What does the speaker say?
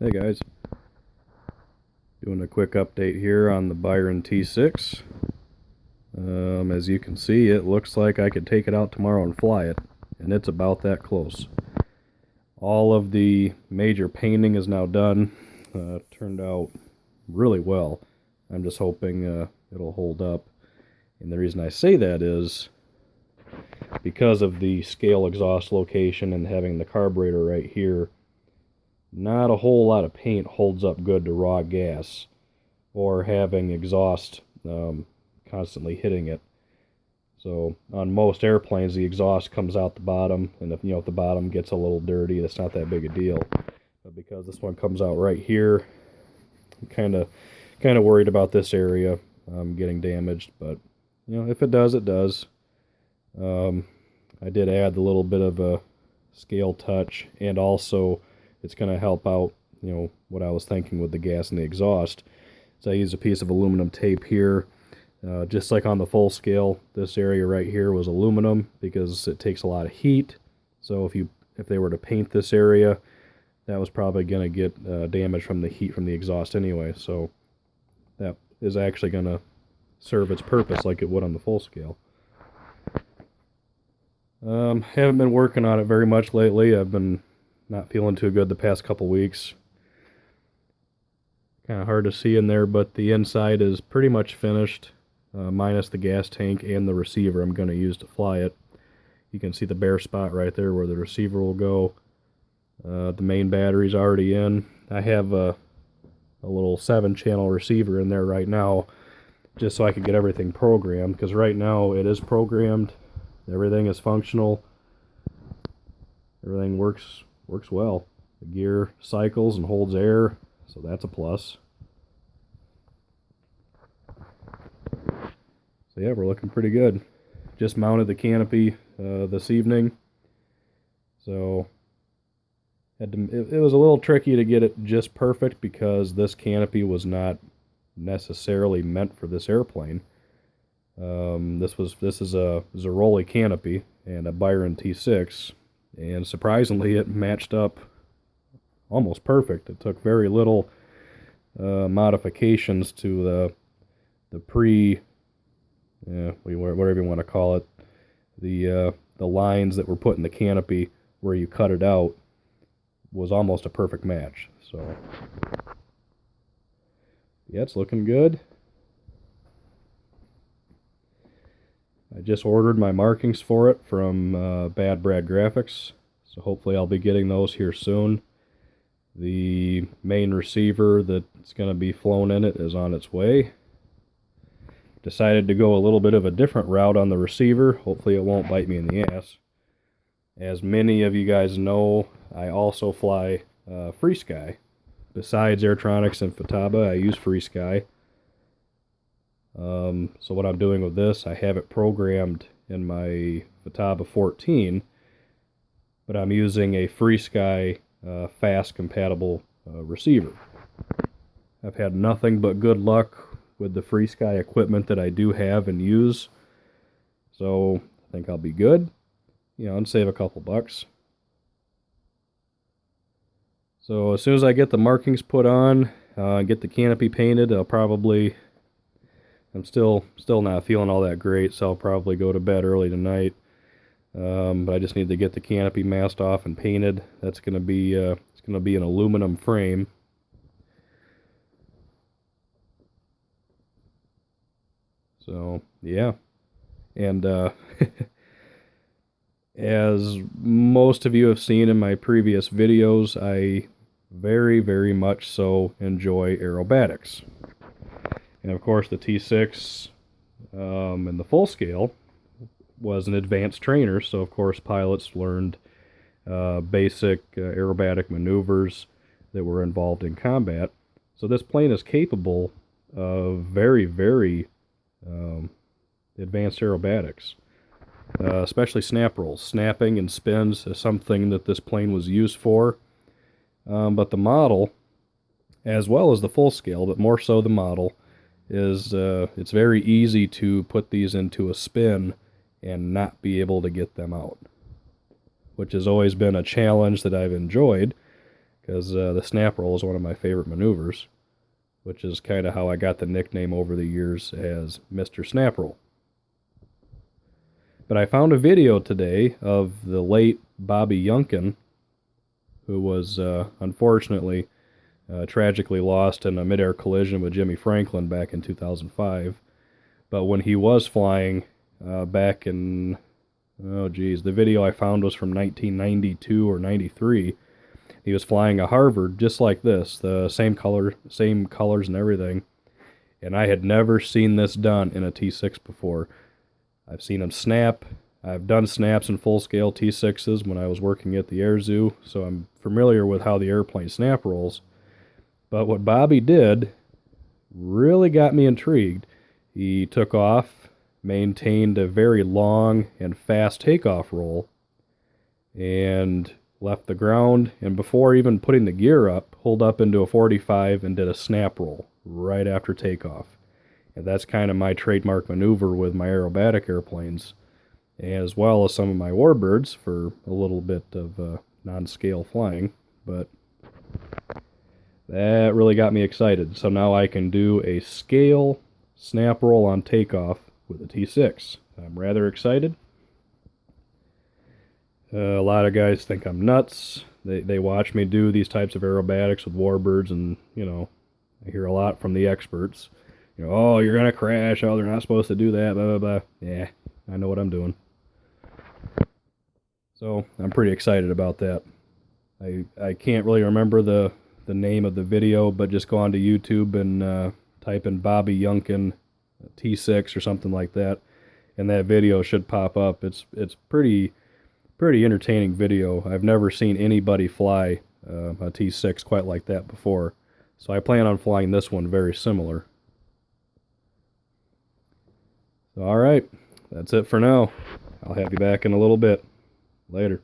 Hey guys, doing a quick update here on the Byron T6. As you can see, it looks like I could take it out tomorrow and fly it, and it's about that close. All of the major painting is now done. Turned out really well. I'm just hoping it'll hold up. And the reason I say that is because of the scale exhaust location and having the carburetor right here. Not a whole lot of paint holds up good to raw gas or having exhaust constantly hitting it. So on most airplanes, the exhaust comes out the bottom, and if the bottom gets a little dirty, that's not that big a deal. But because this one comes out right here, I'm kind of worried about this area getting damaged. But if it does, it does. I did add a little bit of a scale touch, and also it's going to help out, what I was thinking with the gas and the exhaust. So I used a piece of aluminum tape here. Just like on the full scale, this area right here was aluminum because it takes a lot of heat. So if they were to paint this area, that was probably going to get damage from the heat from the exhaust anyway. So that is actually going to serve its purpose like it would on the full scale. Haven't been working on it very much lately. I've been not feeling too good the past couple weeks. Kind of hard to see in there, but the inside is pretty much finished, minus the gas tank and the receiver I'm going to use to fly it. You can see the bare spot right there where the receiver will go. The main battery's already in. I have a little 7-channel receiver in there right now, just so I could get everything programmed, because right now it is programmed. Everything is functional. Everything works well. The gear cycles and holds air, so that's a plus. So yeah, we're looking pretty good. Just mounted the canopy this evening, so it was a little tricky to get it just perfect because this canopy was not necessarily meant for this airplane. This is a Rolly canopy and a Byron T6, and surprisingly it matched up almost perfect. It took very little modifications to the whatever you want to call it, the lines that were put in the canopy where you cut it out was almost a perfect match. So yeah, it's looking good. I just ordered my markings for it from Bad Brad Graphics, so hopefully I'll be getting those here soon. The main receiver that's going to be flown in it is on its way. Decided to go a little bit of a different route on the receiver. Hopefully it won't bite me in the ass. As many of you guys know, I also fly FreeSky. Besides Airtronics and Futaba, I use FreeSky. So what I'm doing with this, I have it programmed in my Futaba 14, but I'm using a FreeSky fast compatible receiver. I've had nothing but good luck with the FreeSky equipment that I do have and use, so I think I'll be good, and save a couple bucks. So as soon as I get the markings put on, get the canopy painted, I'm still not feeling all that great, so I'll probably go to bed early tonight. But I just need to get the canopy masked off and painted. That's going to be it's going to be an aluminum frame. So yeah, and as most of you have seen in my previous videos, I very, very much so enjoy aerobatics. And of course the T6 in the full scale was an advanced trainer, so of course pilots learned basic aerobatic maneuvers that were involved in combat. So this plane is capable of very, very advanced aerobatics, especially snap rolls. Snapping and spins is something that this plane was used for, but the model, as well as the full scale, but more so the model, is it's very easy to put these into a spin and not be able to get them out, which has always been a challenge that I've enjoyed, because the snap roll is one of my favorite maneuvers, which is kind of how I got the nickname over the years as Mr. Snap Roll. But I found a video today of the late Bobby Yunkin, who was unfortunately tragically lost in a midair collision with Jimmy Franklin back in 2005. But when he was flying back in, oh geez, the video I found was from 1992 or 93. He was flying a Harvard just like this, the same colors and everything. And I had never seen this done in a T6 before. I've seen him snap. I've done snaps in full-scale T6s when I was working at the Air Zoo, so I'm familiar with how the airplane snap rolls. But what Bobby did really got me intrigued. He took off, maintained a very long and fast takeoff roll, and left the ground, and before even putting the gear up, pulled up into a 45 and did a snap roll right after takeoff. And that's kind of my trademark maneuver with my aerobatic airplanes, as well as some of my warbirds for a little bit of non-scale flying. But that really got me excited. So now I can do a scale snap roll on takeoff with a T6. I'm rather excited. A lot of guys think I'm nuts. They watch me do these types of aerobatics with warbirds, and, you know, I hear a lot from the experts. You know, oh, you're going to crash. Oh, they're not supposed to do that, blah, blah, blah. Yeah, I know what I'm doing. So I'm pretty excited about that. I can't really remember the name of the video, but just go onto YouTube and type in Bobby Yunkin T6 or something like that, and that video should pop up. It's pretty entertaining video. I've never seen anybody fly a T6 quite like that before, so I plan on flying this one very similar. So, all right, that's it for now. I'll have you back in a little bit. Later.